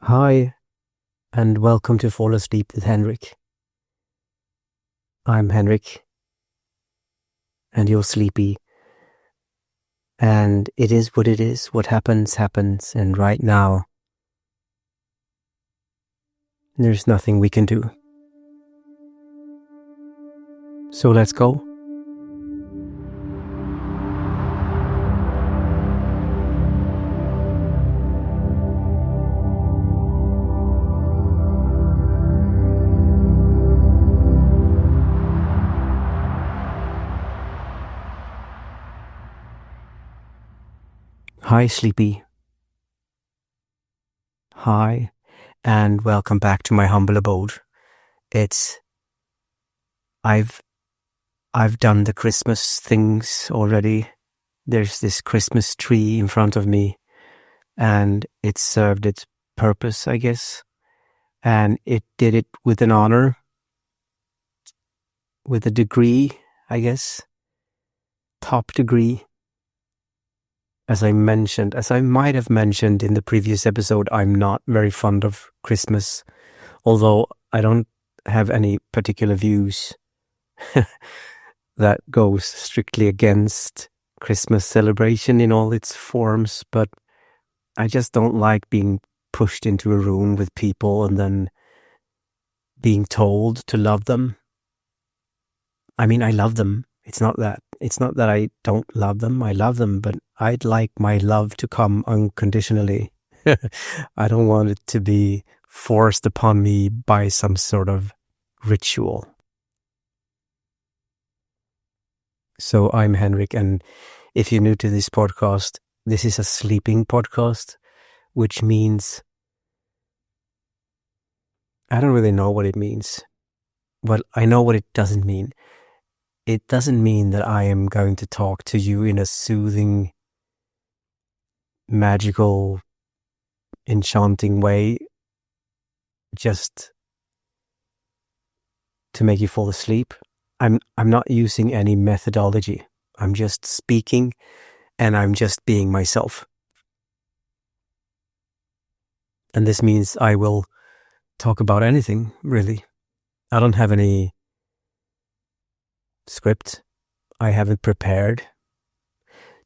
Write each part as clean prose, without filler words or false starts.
Hi, and welcome to Fall Asleep with Henrik. I'm Henrik, and you're sleepy. And it is what it is. What happens, happens. And right now, there's nothing we can do. So let's go. Hi, sleepy. Hi, and welcome back to my humble abode. I've done the Christmas things already. There's this Christmas tree in front of me, and it served its purpose, I guess. And it did it with an honor, with a degree, I guess. Top degree. As I might have mentioned in the previous episode, I'm not very fond of Christmas, although I don't have any particular views that goes strictly against Christmas celebration in all its forms, but I just don't like being pushed into a room with people and then being told to love them. I mean, I love them. It's not that I don't love them. I love them, but I'd like my love to come unconditionally. I don't want it to be forced upon me by some sort of ritual. So I'm Henrik, and if you're new to this podcast, this is a sleeping podcast, which means I don't really know what it means. Well, I know what it doesn't mean. It doesn't mean that I am going to talk to you in a soothing, magical, enchanting way just to make you fall asleep. I'm not using any methodology. I'm just speaking and I'm just being myself. And this means I will talk about anything, really. I don't have any script. I haven't prepared.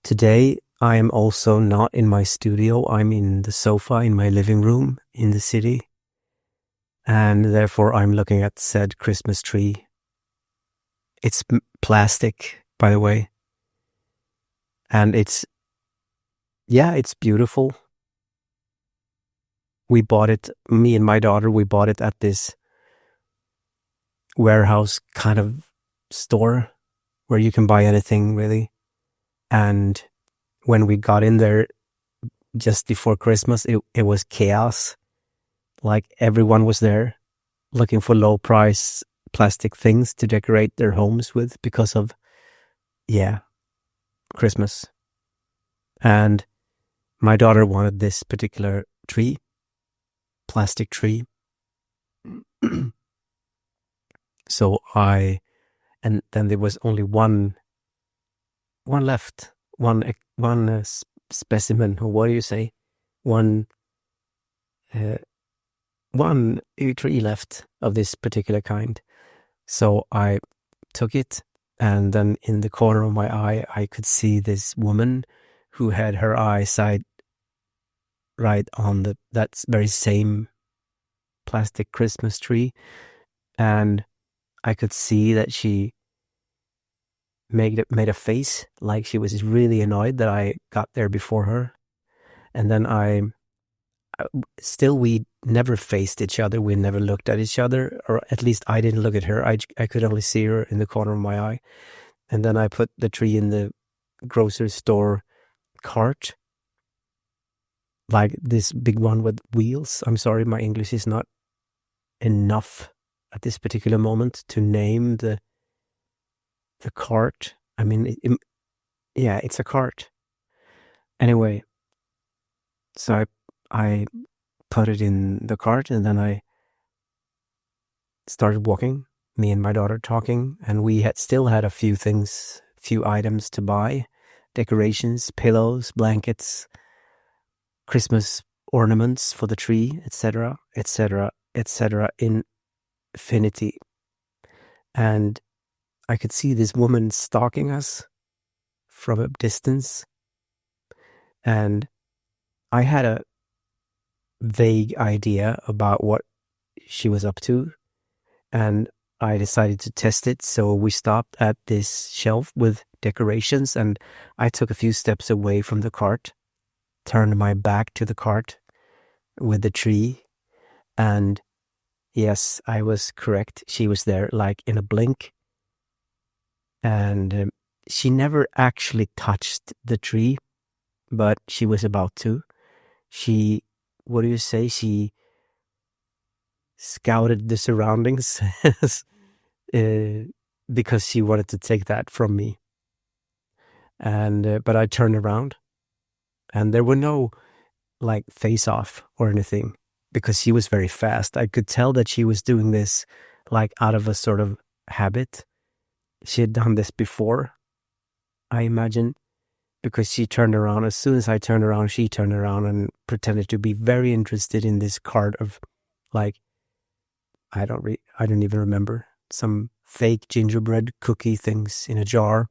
Today, I am also not in my studio. I'm in the sofa in my living room in the city. And therefore, I'm looking at said Christmas tree. It's plastic, by the way. And it's beautiful. We bought it, me and my daughter, we bought it at this warehouse kind of store where you can buy anything, really. And when we got in there just before Christmas, it was chaos. Like everyone was there looking for low price plastic things to decorate their homes with because of, Christmas. And my daughter wanted this particular tree, plastic tree. And then there was only one left, one specimen, or what do you say? One tree left of this particular kind. So I took it, and then in the corner of my eye, I could see this woman who had her eyesight right on that very same plastic Christmas tree, and I could see that she made a face like she was really annoyed that I got there before her. And then we never faced each other. We never looked at each other, or at least I didn't look at her. I could only see her in the corner of my eye. And then I put the tree in the grocery store cart, like this big one with wheels. I'm sorry, my English is not enough at this particular moment to name the cart. I mean, it's a cart. Anyway, so I put it in the cart, and then I started walking, me and my daughter talking, and we still had a few items to buy, decorations, pillows, blankets, Christmas ornaments for the tree, etc., etc., etc., infinity. And I could see this woman stalking us from a distance. And I had a vague idea about what she was up to. And I decided to test it. So we stopped at this shelf with decorations, and I took a few steps away from the cart, turned my back to the cart with the tree. And yes, I was correct. She was there like in a blink. And she never actually touched the tree, but she was about to. She, what do you say? She scouted the surroundings because she wanted to take that from me. And but I turned around, and there were no like face off or anything because she was very fast. I could tell that she was doing this like out of a sort of habit. She had done this before, I imagine, because she turned around. As soon as I turned around, she turned around and pretended to be very interested in this cart of like, I don't even remember, some fake gingerbread cookie things in a jar.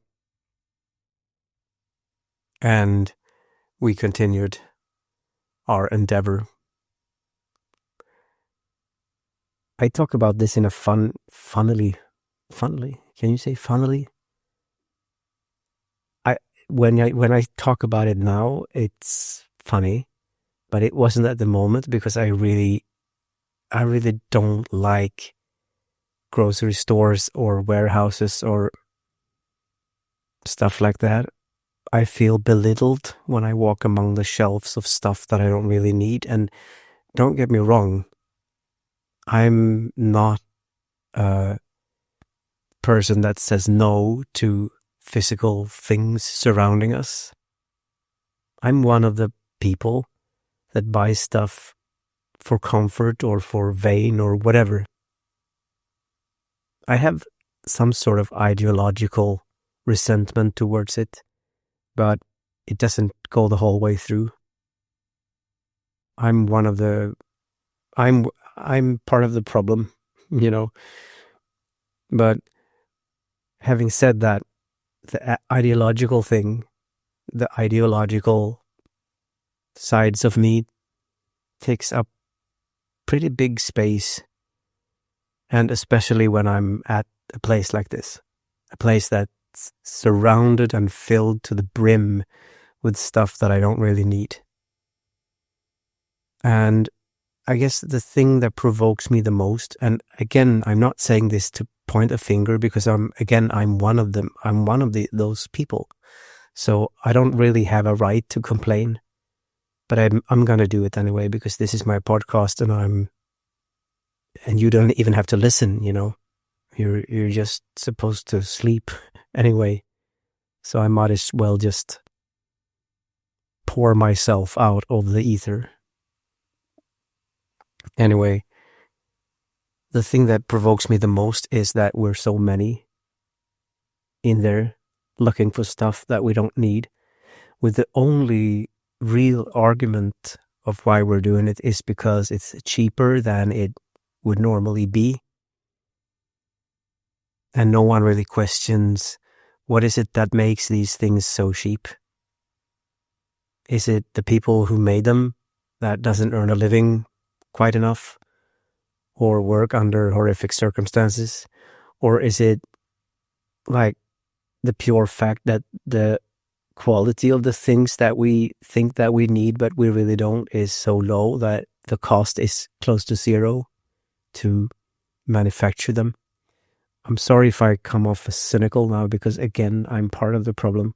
And we continued our endeavor. I talk about this in a funnily. Can you say funnily? When I talk about it now, it's funny, but it wasn't at the moment because I really don't like grocery stores or warehouses or stuff like that. I feel belittled when I walk among the shelves of stuff that I don't really need. And don't get me wrong, I'm not a person that says no to physical things surrounding us. I'm one of the people that buys stuff for comfort or for vain or whatever. I have some sort of ideological resentment towards it, but it doesn't go the whole way through. I'm part of the problem, you know. But having said that, the ideological sides of me takes up pretty big space. And especially when I'm at a place like this, a place that's surrounded and filled to the brim with stuff that I don't really need. And I guess the thing that provokes me the most, and again, I'm not saying this to point a finger because I'm one of them. I'm one of those people. So I don't really have a right to complain, but I'm going to do it anyway because this is my podcast and you don't even have to listen, you know. You're just supposed to sleep anyway. So I might as well just pour myself out over the ether. Anyway, the thing that provokes me the most is that we're so many in there looking for stuff that we don't need, with the only real argument of why we're doing it is because it's cheaper than it would normally be. And no one really questions, what is it that makes these things so cheap? Is it the people who made them that doesn't earn a living quite enough or work under horrific circumstances? Or is it like the pure fact that the quality of the things that we think that we need but we really don't is so low that the cost is close to zero to manufacture them? I'm sorry if I come off as cynical now because, again, I'm part of the problem.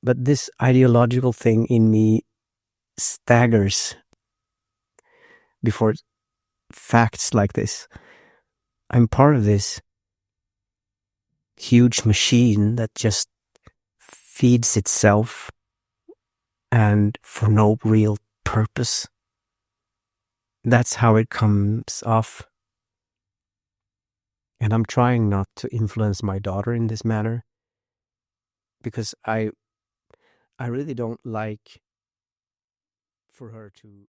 But this ideological thing in me staggers before facts like this. I'm part of this huge machine that just feeds itself and for no real purpose. That's how it comes off. And I'm trying not to influence my daughter in this manner because I really don't like for her to